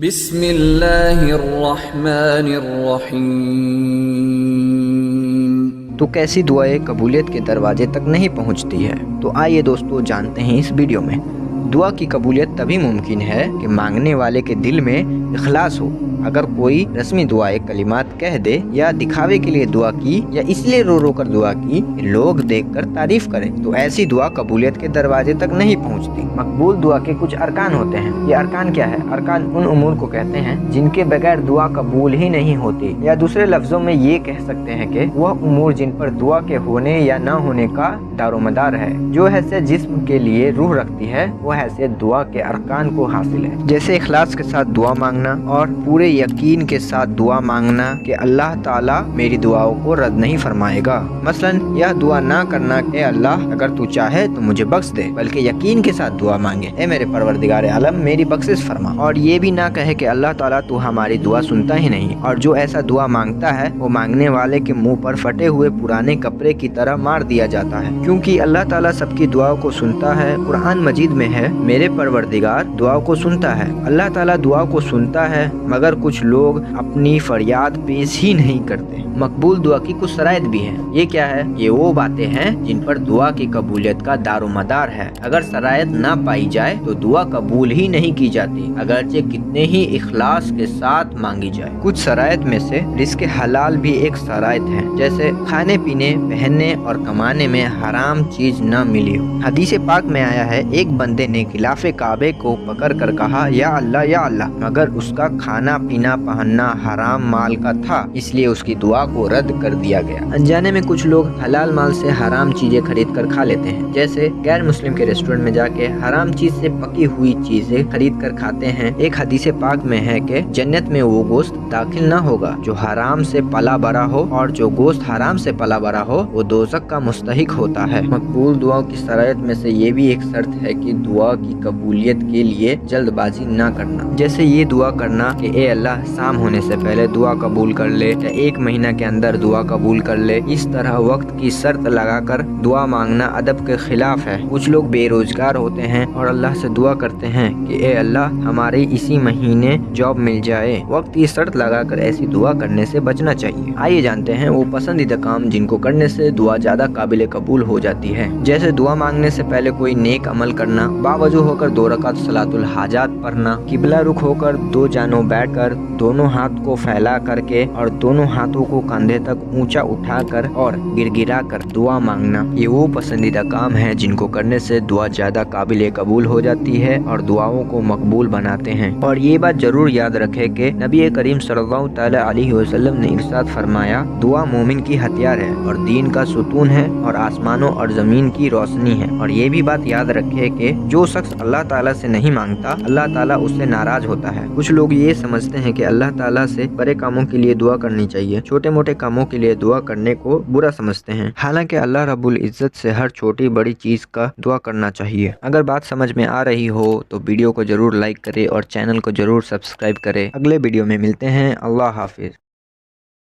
بسم اللہ الرحمن الرحیم۔ تو کیسی دعائیں قبولیت کے دروازے تک نہیں پہنچتی ہے؟ تو آئیے دوستو جانتے ہیں اس ویڈیو میں۔ دعا کی قبولیت تبھی ممکن ہے کہ مانگنے والے کے دل میں اخلاص ہو۔ اگر کوئی رسمی دعائیں کلمات کہہ دے یا دکھاوے کے لیے دعا کی یا اس لیے رو رو کر دعا کی کہ لوگ دیکھ کر تعریف کریں، تو ایسی دعا قبولیت کے دروازے تک نہیں پہنچتی۔ مقبول دعا کے کچھ ارکان ہوتے ہیں۔ یہ ارکان کیا ہے؟ ارکان ان امور کو کہتے ہیں جن کے بغیر دعا قبول ہی نہیں ہوتی، یا دوسرے لفظوں میں یہ کہہ سکتے ہیں کہ وہ امور جن پر دعا کے ہونے یا نہ ہونے کا دار و مدار ہے۔ جو حیثیت جسم کے لیے روح رکھتی ہے، وہ حیثیت دعا کے ارکان کو حاصل ہے، جیسے اخلاص کے ساتھ دعا مانگنا اور پورے یقین کے ساتھ دعا مانگنا کہ اللہ تعالیٰ میری دعاؤں کو رد نہیں فرمائے گا۔ مثلا یہ دعا نہ کرنا کہ اے اللہ اگر تو چاہے تو مجھے بخش دے، بلکہ یقین کے ساتھ دعا مانگے اے میرے پروردگار عالم میری بخشش فرما، اور یہ بھی نہ کہے کہ اللہ تعالیٰ تو ہماری دعا سنتا ہی نہیں، اور جو ایسا دعا مانگتا ہے وہ مانگنے والے کے منہ پر پھٹے ہوئے پرانے کپڑے کی طرح مار دیا جاتا ہے، کیونکہ اللہ تعالیٰ سب کی دعاؤں کو سنتا ہے۔ قرآن مجید میں ہے میرے پروردگار دعاؤں کو سنتا ہے۔ اللہ تعالیٰ دعا کو سنتا ہے، مگر کچھ لوگ اپنی فریاد پیش ہی نہیں کرتے۔ مقبول دعا کی کچھ شرائط بھی ہیں۔ یہ کیا ہے؟ یہ وہ باتیں ہیں جن پر دعا کی قبولیت کا دار و مدار ہے۔ اگر شرائط نہ پائی جائے تو دعا قبول ہی نہیں کی جاتی، اگرچہ کتنے ہی اخلاص کے ساتھ مانگی جائے۔ کچھ شرائط میں سے رزق حلال بھی ایک شرائط ہے، جیسے کھانے پینے، پہننے اور کمانے میں حرام چیز نہ ملی ہو۔ حدیث پاک میں آیا ہے ایک بندے نے غلاف کعبے کو پکڑ کر کہا یا اللہ، مگر اس کا کھانا پینا پہننا حرام مال کا تھا، اس لیے اس کی دعا کو رد کر دیا گیا۔ انجانے میں کچھ لوگ حلال مال سے حرام چیزیں خرید کر کھا لیتے ہیں، جیسے غیر مسلم کے ریسٹورنٹ میں جا کے حرام چیز سے پکی ہوئی چیزیں خرید کر کھاتے ہیں۔ ایک حدیث پاک میں ہے کہ جنت میں وہ گوشت داخل نہ ہوگا جو حرام سے پلا بڑا ہو، اور جو گوشت حرام سے پلا بڑا ہو وہ دوزخ کا مستحق ہوتا ہے۔ مقبول دعاؤں کی شرائط میں سے یہ بھی ایک شرط ہے کہ دعا کی قبولیت کے لیے جلد بازی نہ کرنا، جیسے یہ دعا کرنا کہ اے اللہ شام ہونے سے پہلے دعا قبول کر لے یا 1 مہینہ کے اندر دعا قبول کر لے۔ اس طرح وقت کی شرط لگا کر دعا مانگنا ادب کے خلاف ہے۔ کچھ لوگ بے روزگار ہوتے ہیں اور اللہ سے دعا کرتے ہیں کہ اے اللہ ہماری اسی مہینے جاب مل جائے۔ وقت کی شرط لگا کر ایسی دعا کرنے سے بچنا چاہیے۔ آئیے جانتے ہیں وہ پسندیدہ کام جن کو کرنے سے دعا زیادہ قابل قبول ہو جاتی ہے، جیسے دعا مانگنے سے پہلے کوئی نیک عمل کرنا، باوضو ہو کر 2 رکعت صلاۃ الحاجات پڑھنا، قبلہ رخ ہو کر 2 جانوں بیٹھ کر دونوں ہاتھ کو پھیلا کر کے اور دونوں ہاتھوں کو کندھے تک اونچا اٹھا کر اور گر گرا کر دعا مانگنا، یہ وہ پسندیدہ کام ہے جن کو کرنے سے دعا زیادہ قابل قبول ہو جاتی ہے اور دعاؤں کو مقبول بناتے ہیں۔ اور یہ بات ضرور یاد رکھے کہ نبی کریم صلی اللہ تعالی علیہ وسلم نے ارشاد فرمایا دعا مومن کی ہتھیار ہے اور دین کا ستون ہے اور آسمانوں اور زمین کی روشنی ہے۔ اور یہ بھی بات یاد رکھے کہ جو شخص اللہ تعالیٰ سے نہیں مانگتا اللہ تعالیٰ اس سے ناراض ہوتا ہے۔ کچھ لوگ یہ سمجھتے ہیں کہ اللہ تعالیٰ سے بڑے کاموں کے لیے دعا کرنی چاہیے، چھوٹے موٹے کاموں کے لیے دعا کرنے کو برا سمجھتے ہیں، حالانکہ اللہ رب العزت سے ہر چھوٹی بڑی چیز کا دعا کرنا چاہیے۔ اگر بات سمجھ میں آ رہی ہو تو ویڈیو کو ضرور لائک کرے اور چینل کو ضرور سبسکرائب کرے۔ اگلے ویڈیو میں ملتے ہیں۔ اللہ حافظ۔